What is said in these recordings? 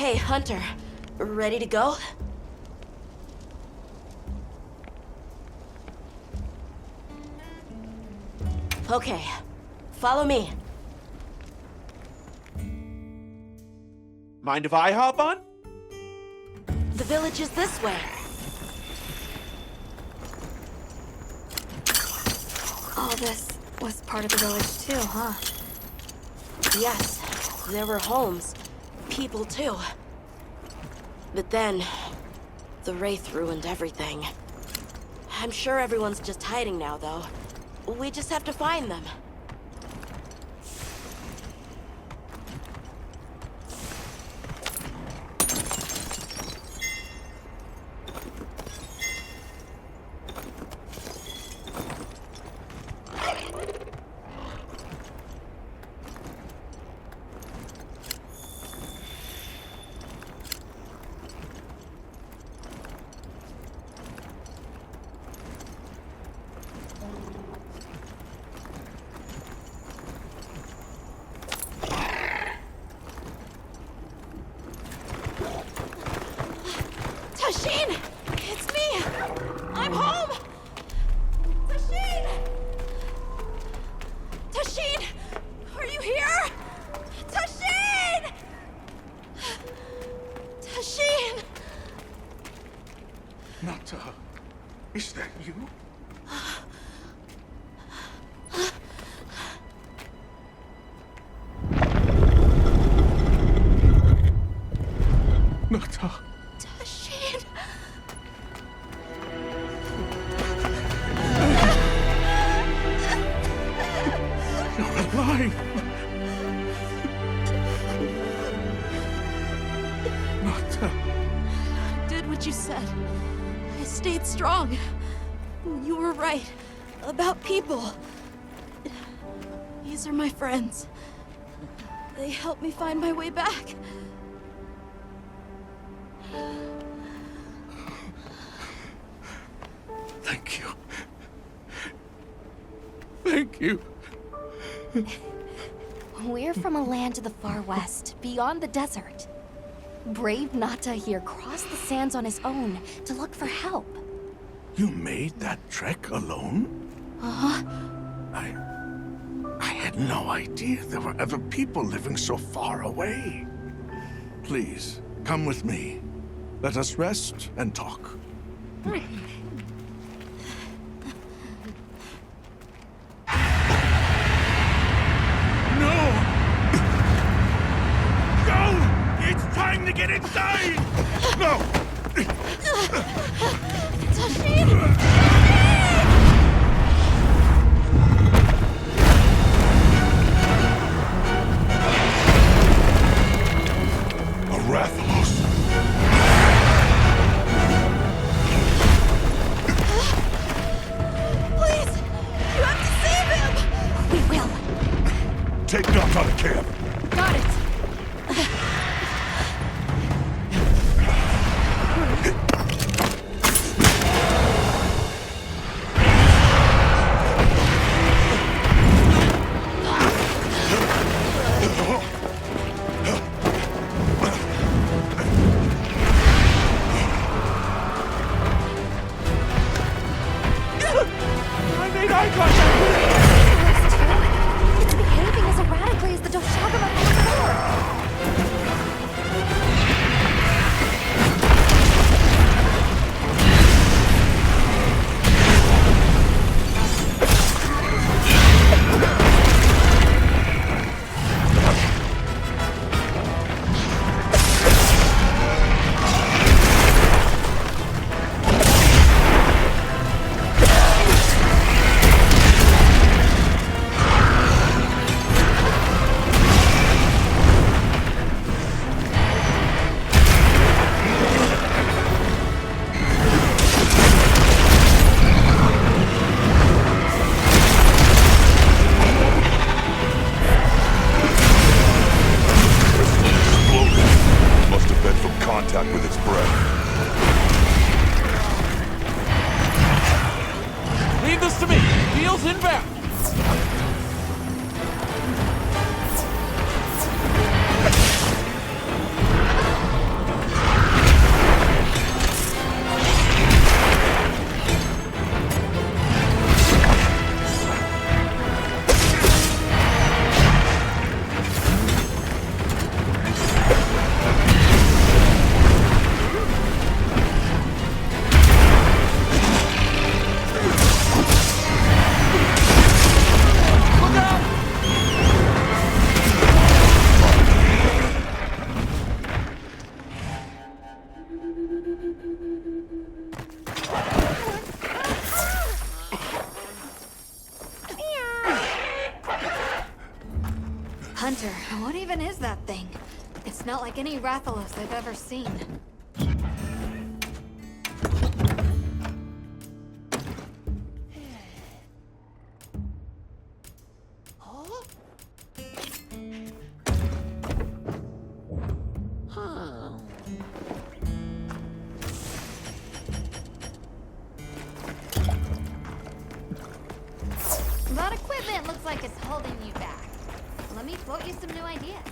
Hey, Hunter. Ready to go? Okay. Follow me. Mind if I hop on? The village is this way. All this was part of the village too, huh? Yes, there were homes. People too. But then, the Wraith ruined everything. I'm sure everyone's just hiding now, though. We just have to find them. Tashin! It's me! I'm home! Tashin! Tashin! Are you here? Tashin! Tashin! Nata, is that you? Nata. Tashin! You're alive! Nata. Did what you said. I stayed strong. You were right. About people. These are my friends. They helped me find my way back. Thank you. Thank you. We're from a land to the far west, beyond the desert. Brave Nata here crossed the sands on his own to look for help. You made that trek alone? Uh-huh. I had no idea there were other people living so far away. Please, come with me. Let us rest and talk. Time to get inside! No! A Rathalos! Please! You have to save him! We will. Take Nata out of camp! Got it! It's behaving as erratically as the Doshagama before. Hunter, what even is that thing? It's not like any Rathalos I've ever seen. That equipment looks like it's holding you back. Let me float you some new ideas.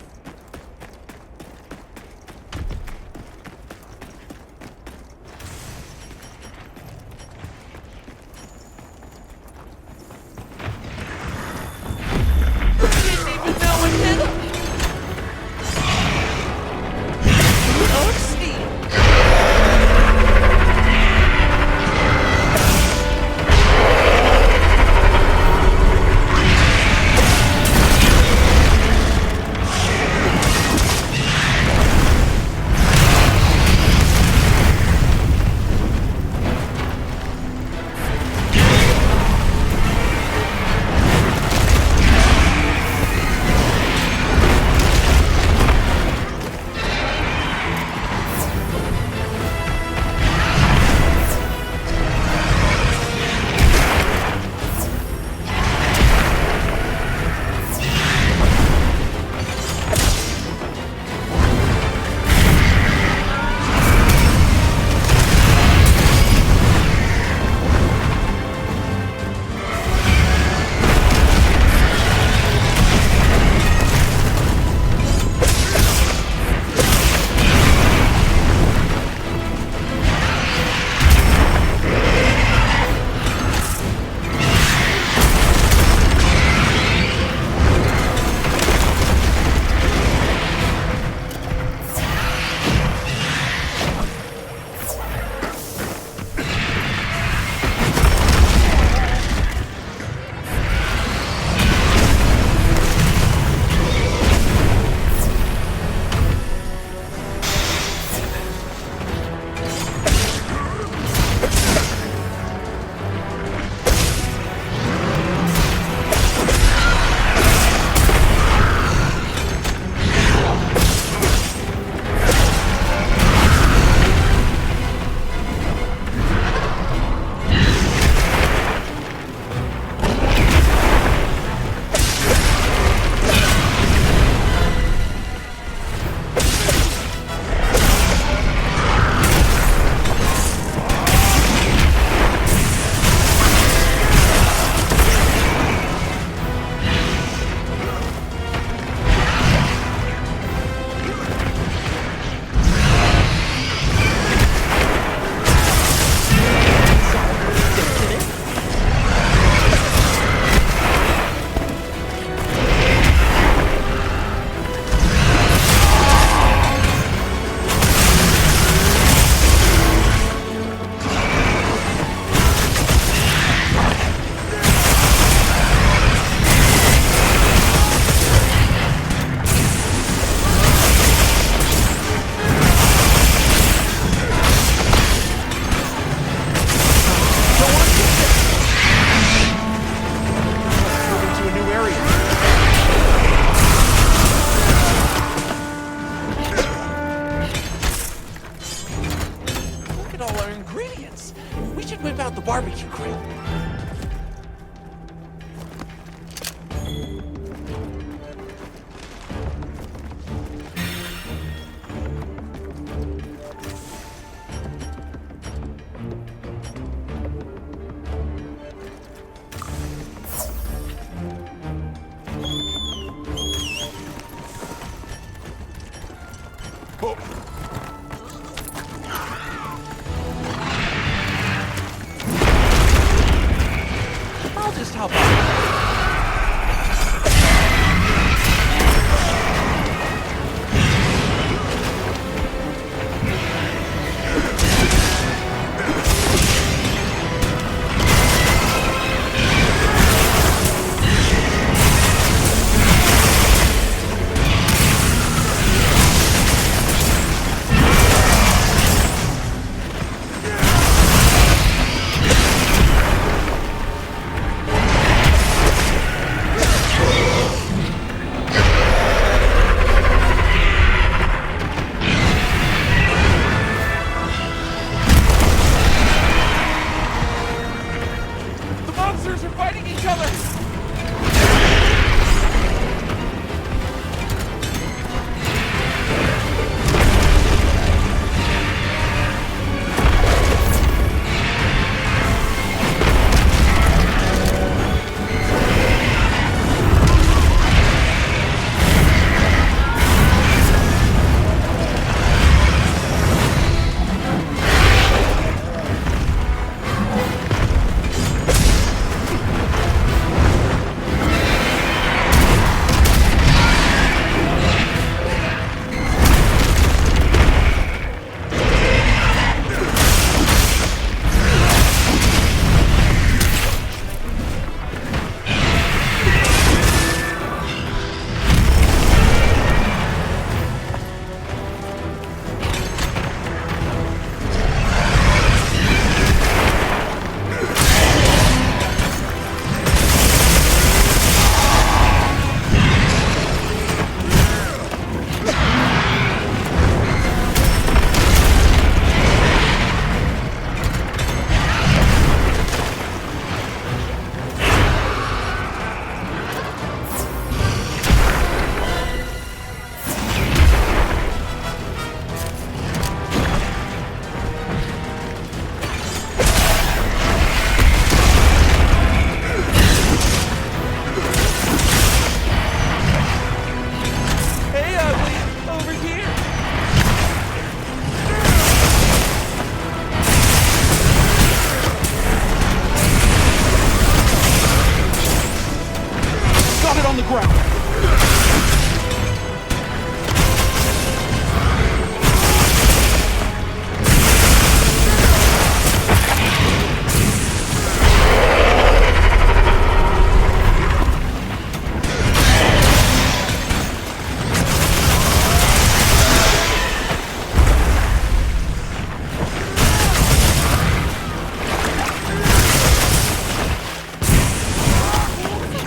barbecue grill. I'll just help out. monsters are fighting each other! Hey, ugly! Over here! Got it on the ground!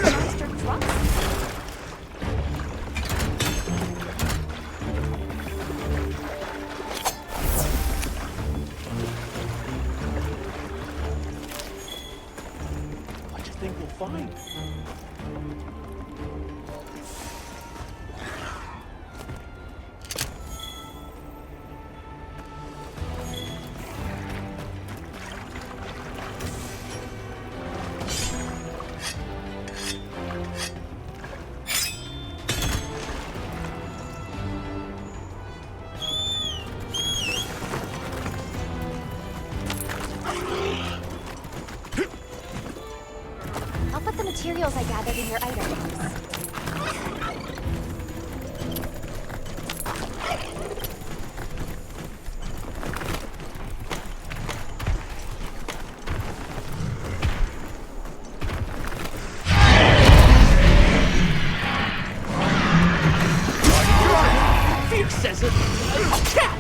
Monster trucks. What do you think we'll find? I'll put the materials I gathered in your item box. Fear says it! Cat!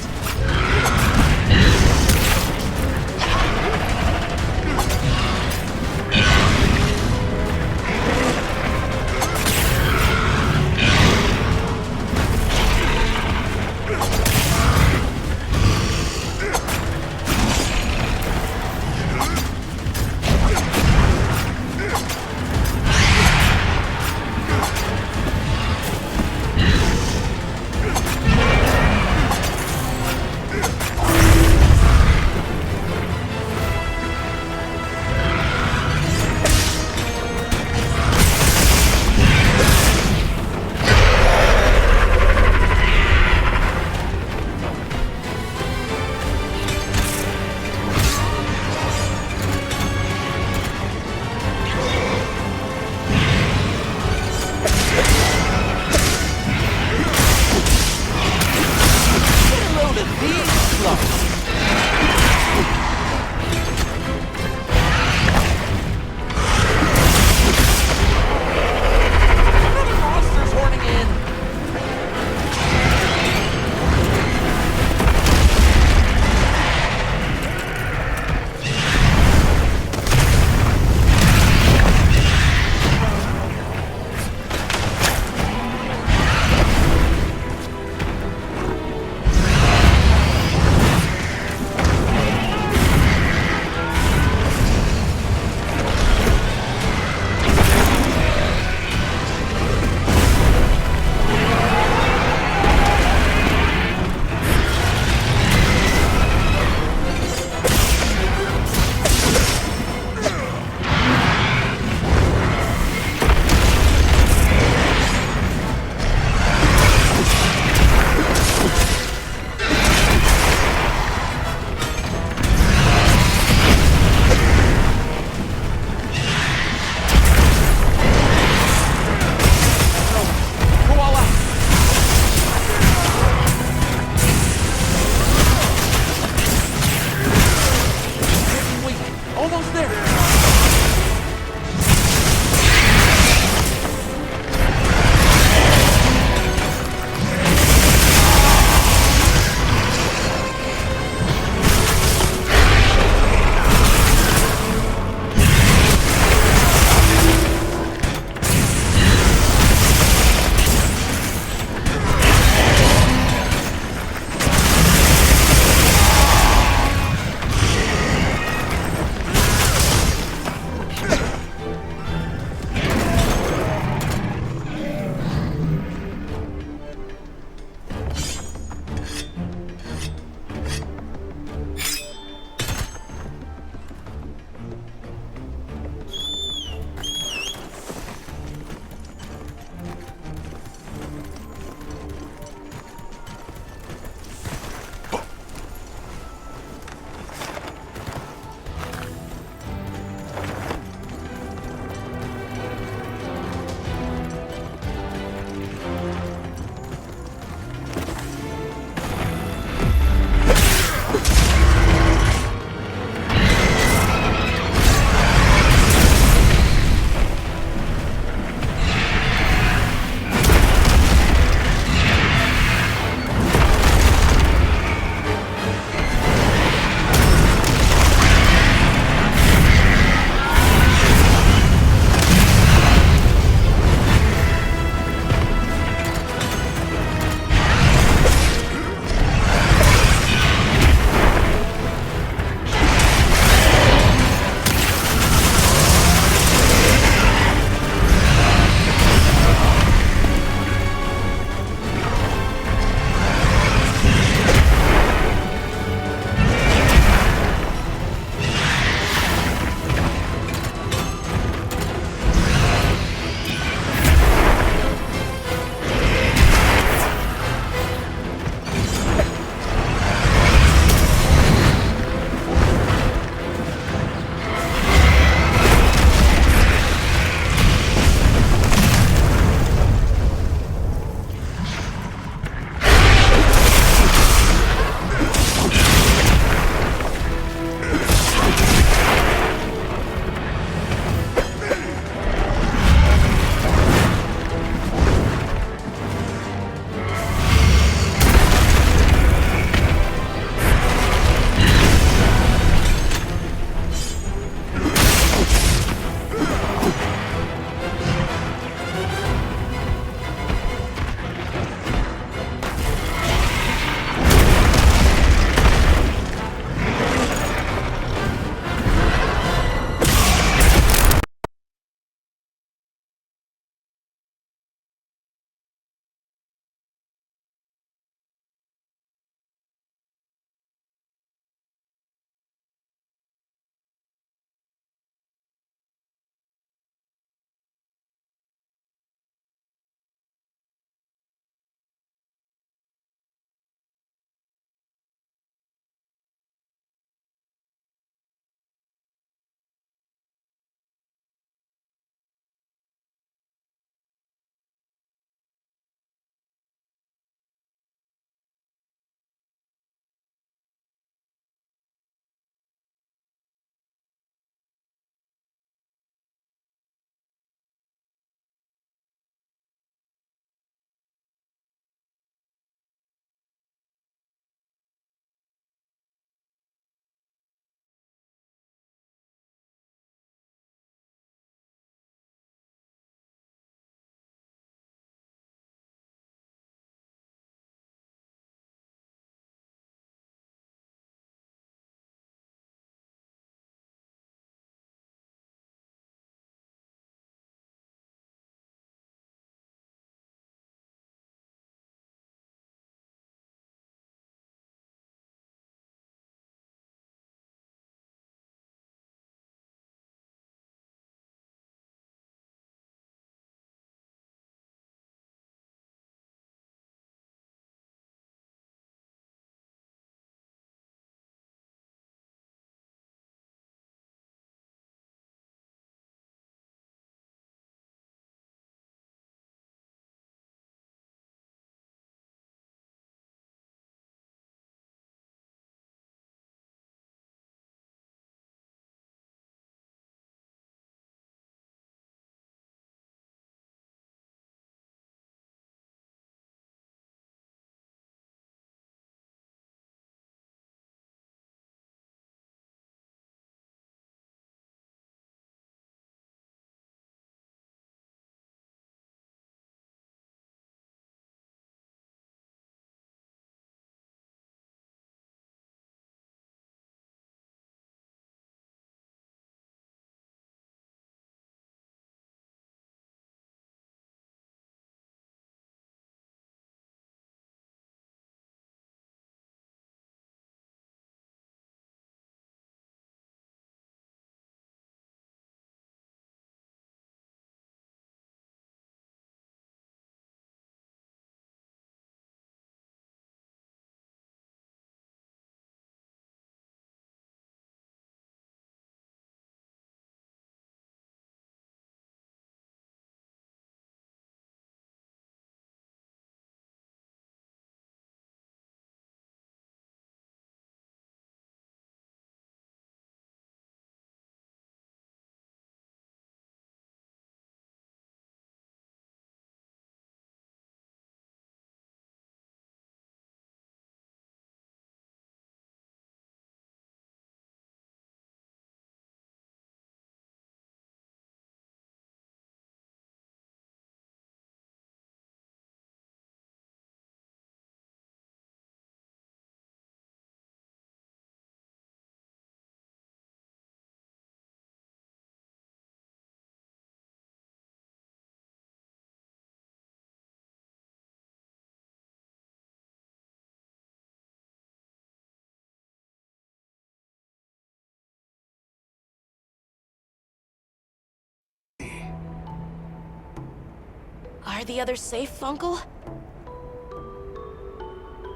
Are the others safe, Uncle?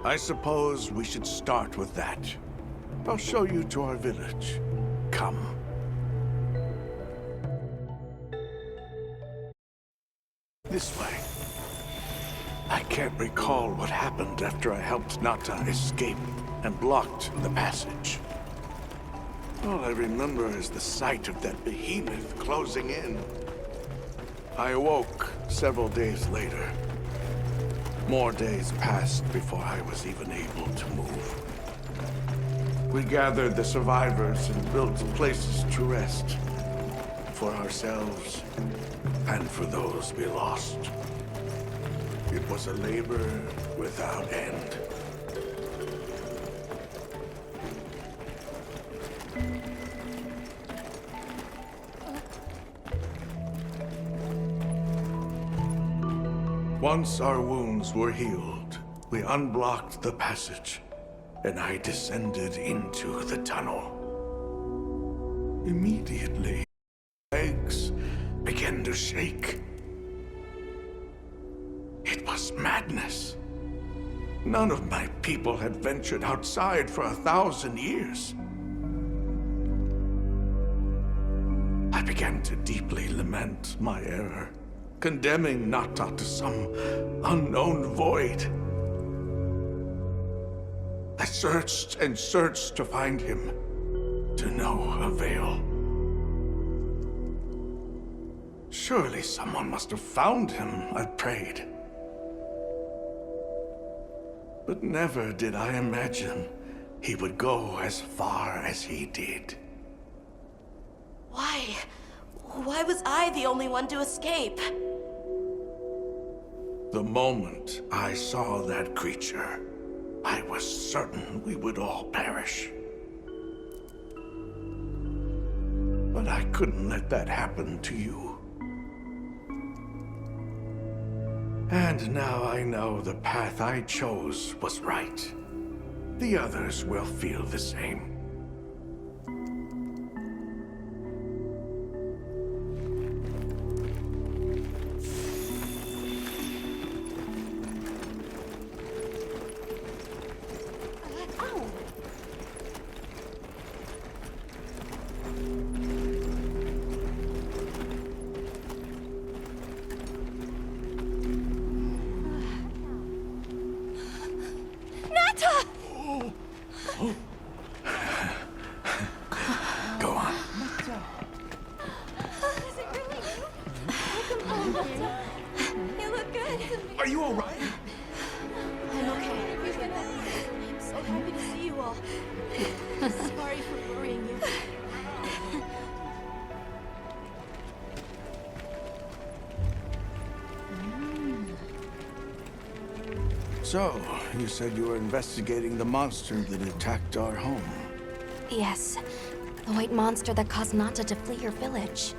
I suppose we should start with that. I'll show you to our village. Come. This way. I can't recall what happened after I helped Nata escape and blocked the passage. All I remember is the sight of that behemoth closing in. I awoke several days later. More days passed before I was even able to move. We gathered the survivors and built places to rest. For ourselves and for those we lost. It was a labor without end. Once our wounds were healed, we unblocked the passage, and I descended into the tunnel. Immediately, legs began to shake. It was madness. None of my people had ventured outside for 1,000 years. I began to deeply lament my error, condemning Nata to some unknown void. I searched and searched to find him, to no avail. Surely someone must have found him, I prayed. But never did I imagine he would go as far as he did. Why? Why was I the only one to escape? The moment I saw that creature, I was certain we would all perish. But I couldn't let that happen to you. And now I know the path I chose was right. The others will feel the same. Go on. Is it really you? Welcome home. You look good. Are you all right? I'm okay. I'm so happy to see you all. Sorry for worrying you. So, you said you were investigating the monster that attacked our home. Yes, the white monster that caused Nata to flee your village.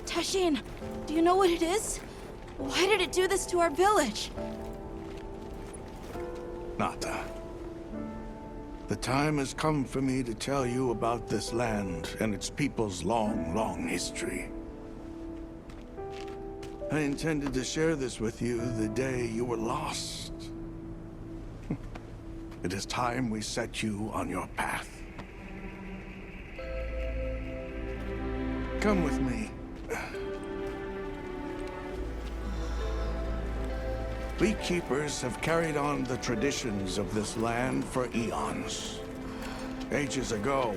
Tashin, do you know what it is? Why did it do this to our village? Nata. The time has come for me to tell you about this land and its people's long, long history. I intended to share this with you the day you were lost. It is time we set you on your path. Come with me. Beekeepers have carried on the traditions of this land for eons. Ages ago,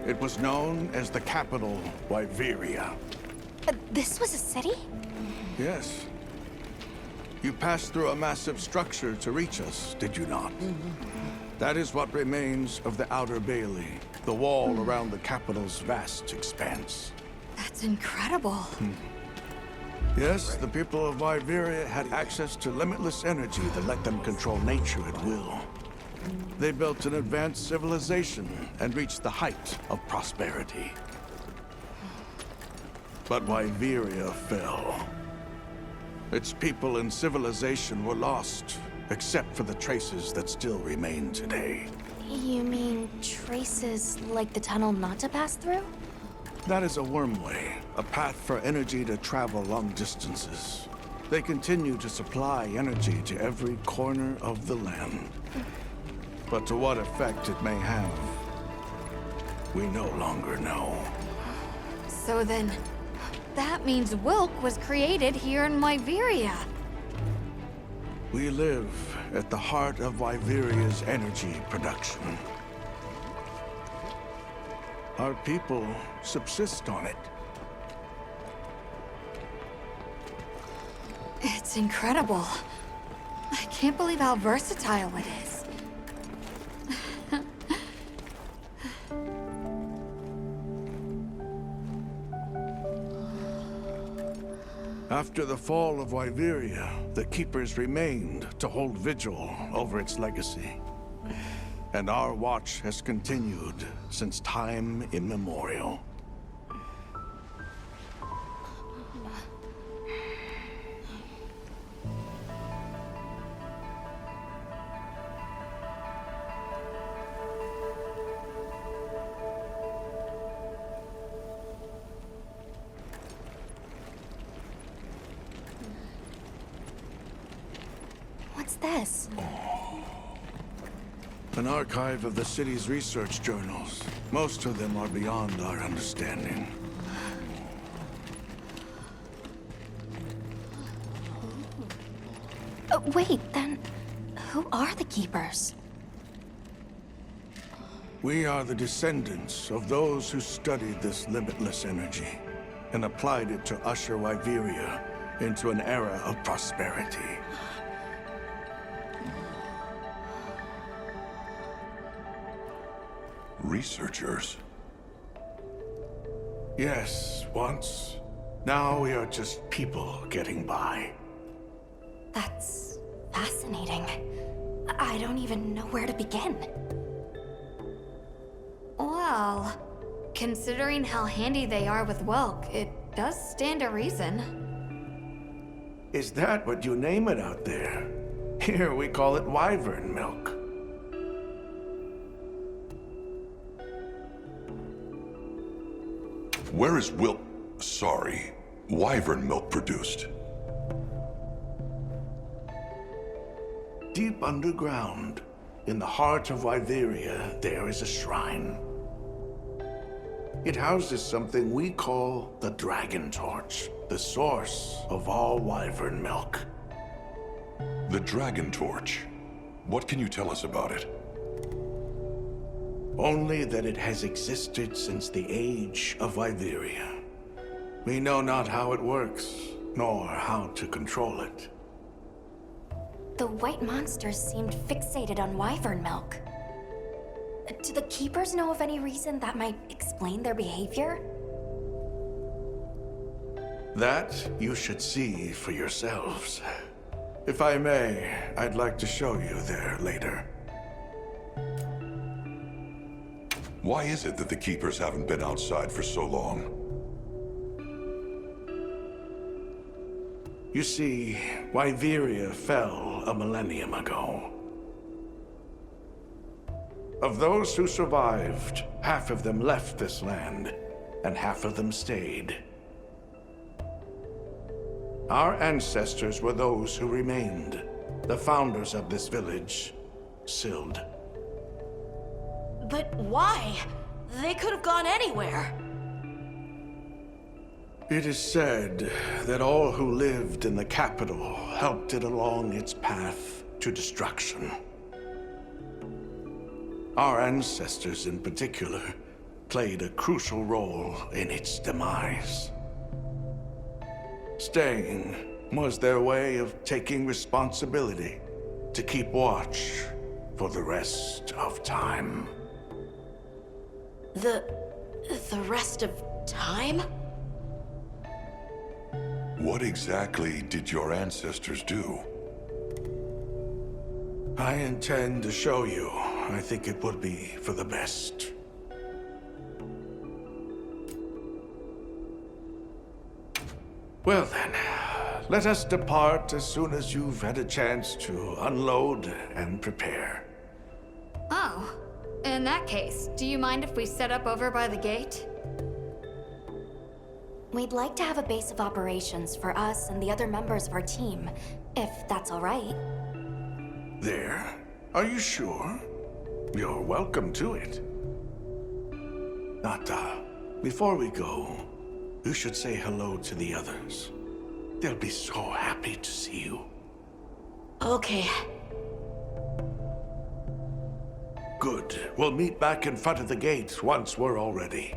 it was known as the capital, Wyveria. This was a city? Yes. You passed through a massive structure to reach us, did you not? That is what remains of the Outer Bailey, the wall around the capital's vast expanse. That's incredible. Yes, the people of Wyveria had access to limitless energy that let them control nature at will. They built an advanced civilization and reached the height of prosperity. But Wyveria fell. Its people and civilization were lost, except for the traces that still remain today. You mean traces like the tunnel Nata passed through? That is a wormway, a path for energy to travel long distances. They continue to supply energy to every corner of the land. But to what effect it may have, we no longer know. So then, that means Wilk was created here in Wyveria. We live at the heart of Wyveria's energy production. Our people subsist on it. It's incredible. I can't believe how versatile it is. After the fall of Wyveria, the Keepers remained to hold vigil over its legacy. And our watch has continued since time immemorial. What's this? An archive of the city's research journals. Most of them are beyond our understanding. Wait, then who are the Keepers? We are the descendants of those who studied this limitless energy and applied it to usher Wyveria into an era of prosperity. Researchers? Yes, once. Now we are just people getting by. That's fascinating. I don't even know where to begin. Well, considering how handy they are with Welk, it does stand to reason. Is that what you name it out there? Here we call it wyvern milk. Where is wyvern milk produced? Deep underground, in the heart of Wyveria, there is a shrine. It houses something we call the Dragon Torch, the source of all wyvern milk. The Dragon Torch. What can you tell us about it? Only that it has existed since the age of Wyveria. We know not how it works, nor how to control it. The white monsters seemed fixated on wyvern milk. Do the Keepers know of any reason that might explain their behavior? That you should see for yourselves. If I may, I'd like to show you there later. Why is it that the Keepers haven't been outside for so long? You see, Wyveria fell a millennium ago. Of those who survived, half of them left this land, and half of them stayed. Our ancestors were those who remained, the founders of this village, Sild. But why? They could have gone anywhere. It is said that all who lived in the capital helped it along its path to destruction. Our ancestors in particular played a crucial role in its demise. Staying was their way of taking responsibility to keep watch for the rest of time. The rest of time? What exactly did your ancestors do? I intend to show you. I think it would be for the best. Well then, let us depart as soon as you've had a chance to unload and prepare. Oh, in that case, do you mind if we set up over by the gate? We'd like to have a base of operations for us and the other members of our team, if that's all right. There? Are you sure? You're welcome to it. Nata, before we go, you should say hello to the others. They'll be so happy to see you. Okay. Good. We'll meet back in front of the gate once we're all ready.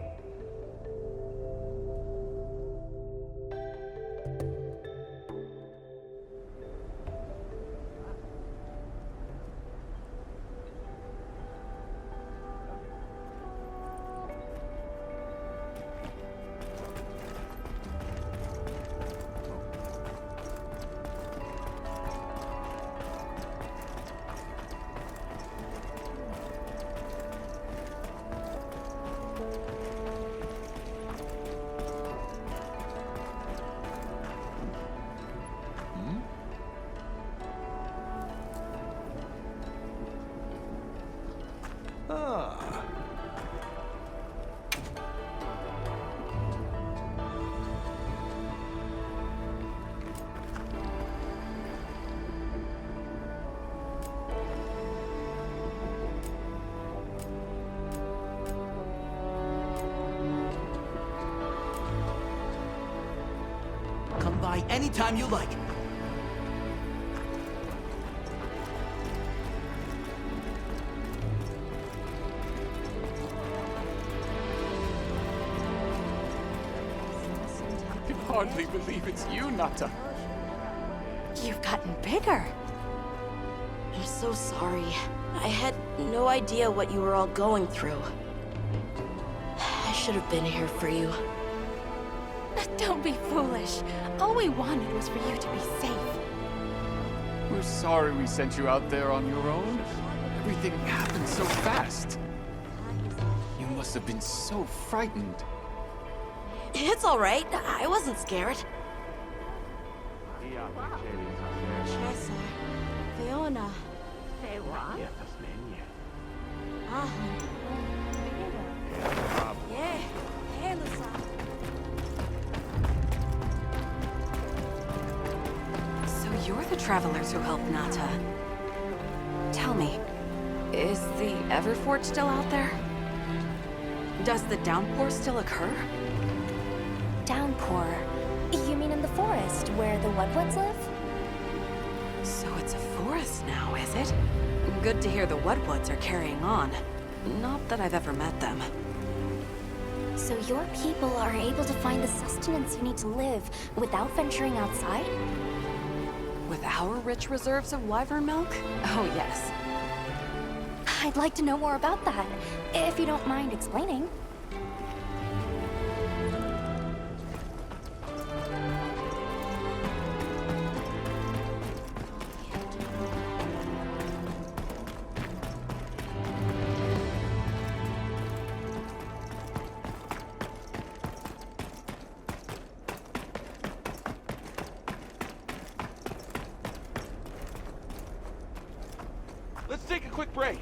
Come by anytime you like. I can hardly believe it's you, Nata. You've gotten bigger. I'm so sorry. I had no idea what you were all going through. I should have been here for you. Don't be foolish. All we wanted was for you to be safe. We're sorry we sent you out there on your own. Everything happened so fast. You must have been so frightened. It's all right. I wasn't scared. Chesa, Fiona, yeah, Helisa. So you're the travelers who helped Nata. Tell me, is the Everfort still out there? Does the downpour still occur? Downpour? You mean in the forest, where the Wudwoods live? So it's a forest now, is it? Good to hear the Wudwoods are carrying on. Not that I've ever met them. So your people are able to find the sustenance you need to live without venturing outside? With our rich reserves of wyvern milk? Oh yes. I'd like to know more about that, if you don't mind explaining. Let's take a quick break.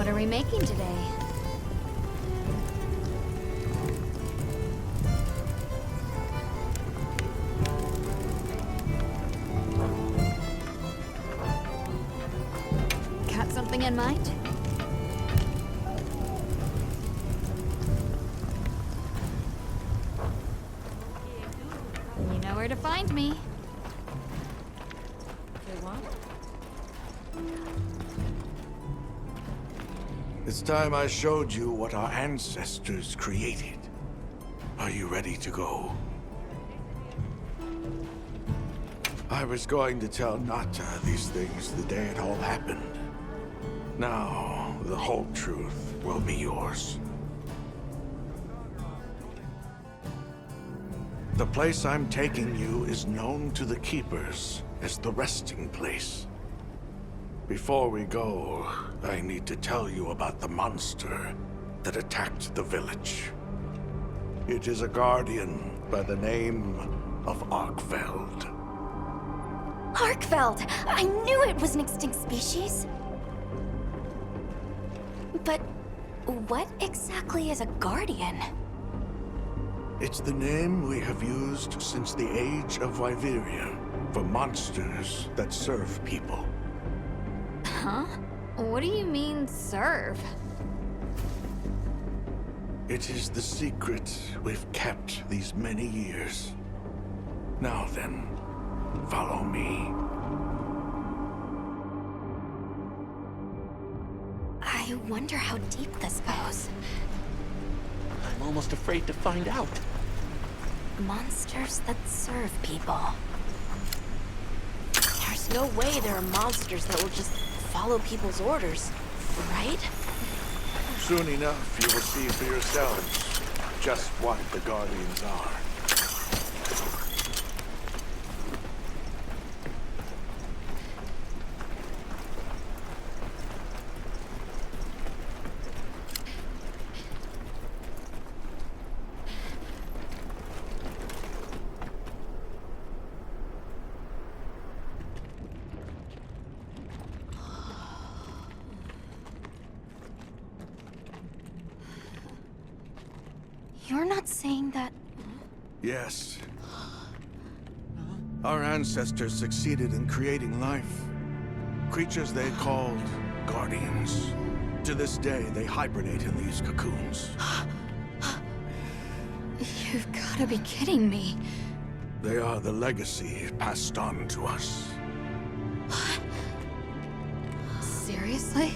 What are we making today? Got something in mind? You know where to find me. It's time I showed you what our ancestors created. Are you ready to go? I was going to tell Nata these things the day it all happened. Now, the whole truth will be yours. The place I'm taking you is known to the Keepers as the resting place. Before we go, I need to tell you about the monster that attacked the village. It is a guardian by the name of Arkveld. Arkveld! I knew it was an extinct species! But what exactly is a guardian? It's the name we have used since the age of Wyveria for monsters that serve people. Huh? What do you mean, serve? It is the secret we've kept these many years. Now then, follow me. I wonder how deep this goes. I'm almost afraid to find out. Monsters that serve people. There's no way there are monsters that will just follow people's orders, right? Soon enough, you will see for yourselves just what the Guardians are. You're not saying that... Yes. Our ancestors succeeded in creating life. Creatures they called Guardians. To this day, they hibernate in these cocoons. You've gotta be kidding me. They are the legacy passed on to us. Seriously?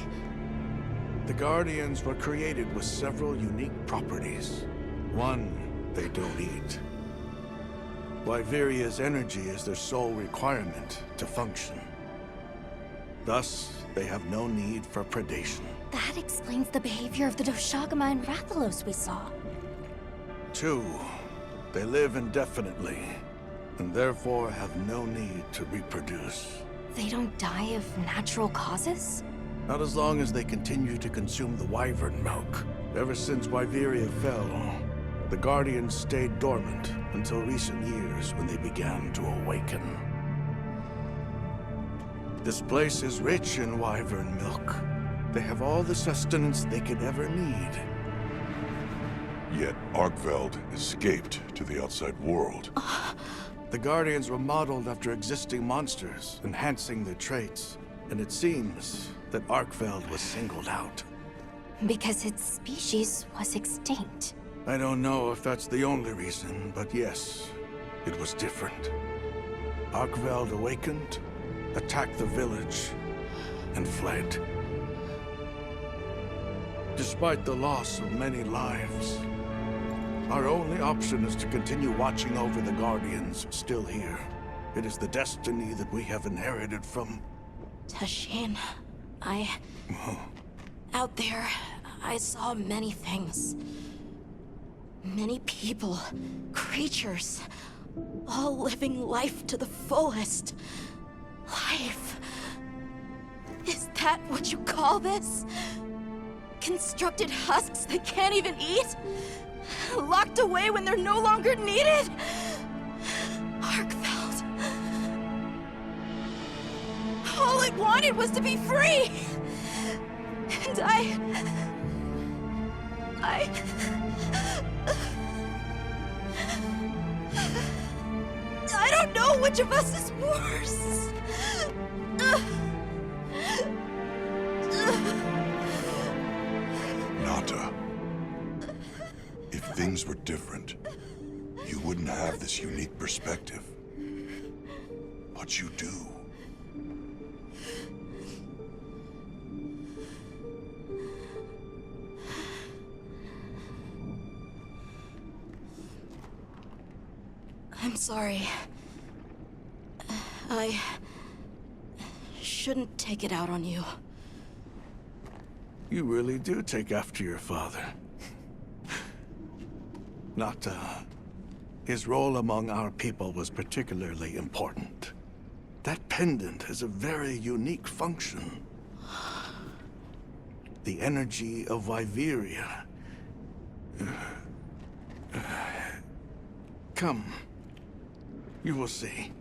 The Guardians were created with several unique properties. One, they don't eat. Wyveria's energy is their sole requirement to function. Thus, they have no need for predation. That explains the behavior of the Doshagama and Rathalos we saw. Two, they live indefinitely, and therefore have no need to reproduce. They don't die of natural causes? Not as long as they continue to consume the wyvern milk. Ever since Wyveria fell, the Guardians stayed dormant until recent years when they began to awaken. This place is rich in wyvern milk. They have all the sustenance they could ever need. Yet Arkveld escaped to the outside world. The Guardians were modeled after existing monsters, enhancing their traits. And it seems that Arkveld was singled out. Because its species was extinct. I don't know if that's the only reason, but yes, it was different. Arkveld awakened, attacked the village, and fled. Despite the loss of many lives, our only option is to continue watching over the Guardians still here. It is the destiny that we have inherited from... Tashin, out there, I saw many things. Many people, creatures, all living life to the fullest. Life. Is that what you call this? Constructed husks they can't even eat? Locked away when they're no longer needed? Arkveld. All it wanted was to be free! And I don't know which of us is worse. Nata, if things were different, you wouldn't have this unique perspective. But you do. I'm sorry. I shouldn't take it out on you. You really do take after your father. Nata, his role among our people was particularly important. That pendant has a very unique function. The energy of Viveria. Come. You will see.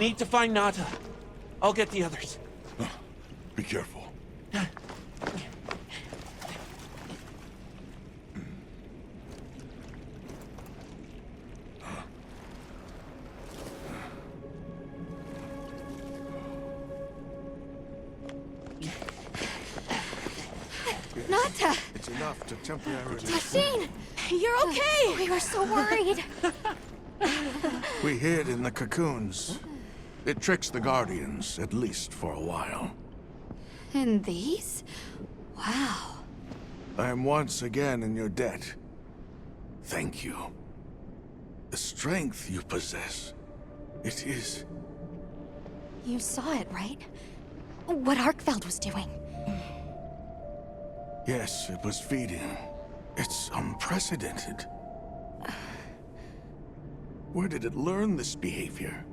need to find Nata. I'll get the others. Be careful. Nata! It's enough to temporarily... Tashine! You're okay! We were so worried. We hid in the cocoons. It tricks the Guardians, at least for a while. And these? Wow. I am once again in your debt. Thank you. The strength you possess, it is... You saw it, right? What Arkfeld was doing. Yes, it was feeding. It's unprecedented. Where did it learn this behavior?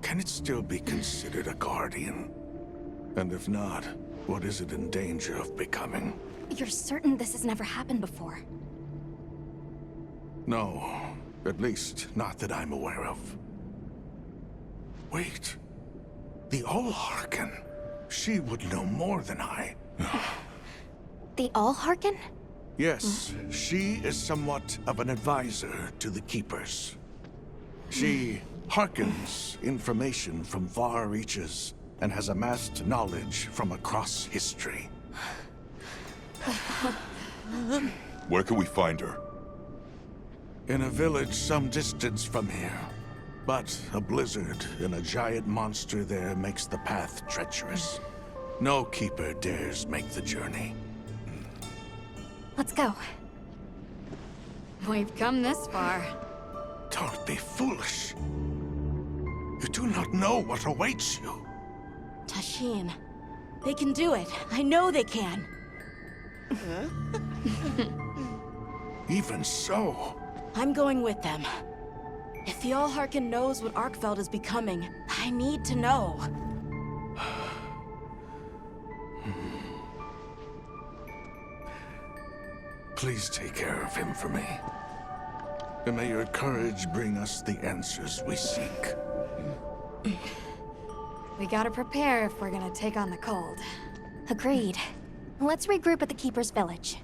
Can it still be considered a Guardian? And if not, what is it in danger of becoming? You're certain this has never happened before? No, at least not that I'm aware of. Wait, the All-Harken. She would know more than I. The All-Harken? Yes, she is somewhat of an advisor to the Keepers. She hearkens information from far reaches and has amassed knowledge from across history. Where can we find her? In a village some distance from here. But a blizzard and a giant monster there makes the path treacherous. No Keeper dares make the journey. Let's go. We've come this far. Don't be foolish. You do not know what awaits you. Tashine, they can do it. I know they can. Even so, I'm going with them. If the All-Harken knows what Arkfeld is becoming, I need to know. please take care of him for me. And may your courage bring us the answers we seek. We gotta prepare if we're gonna take on the cold. Agreed. Let's regroup at the Keeper's Village.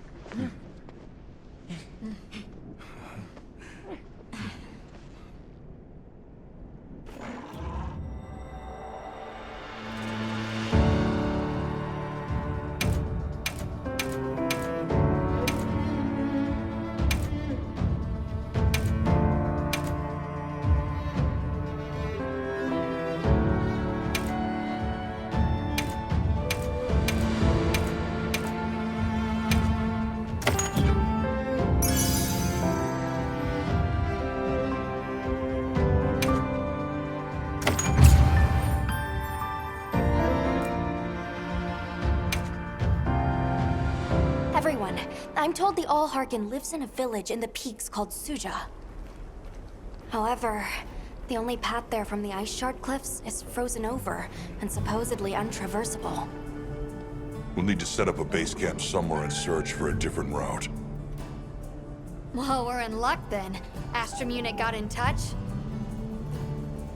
Everyone, I'm told the All-Harken lives in a village in the peaks called Suja. However, the only path there from the Ice Shard Cliffs is frozen over and supposedly untraversable. We'll need to set up a base camp somewhere and search for a different route. Well, we're in luck then. Astrum unit got in touch.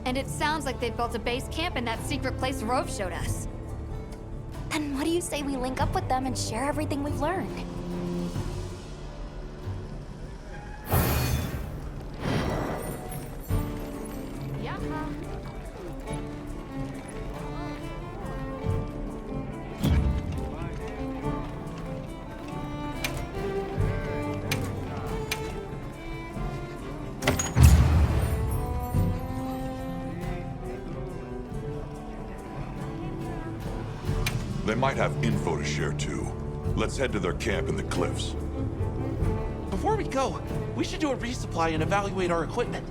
And it sounds like they built a base camp in that secret place Rove showed us. Then what do you say we link up with them and share everything we've learned? They might have info to share too. Let's head to their camp in the cliffs. Before we go, we should do a resupply and evaluate our equipment.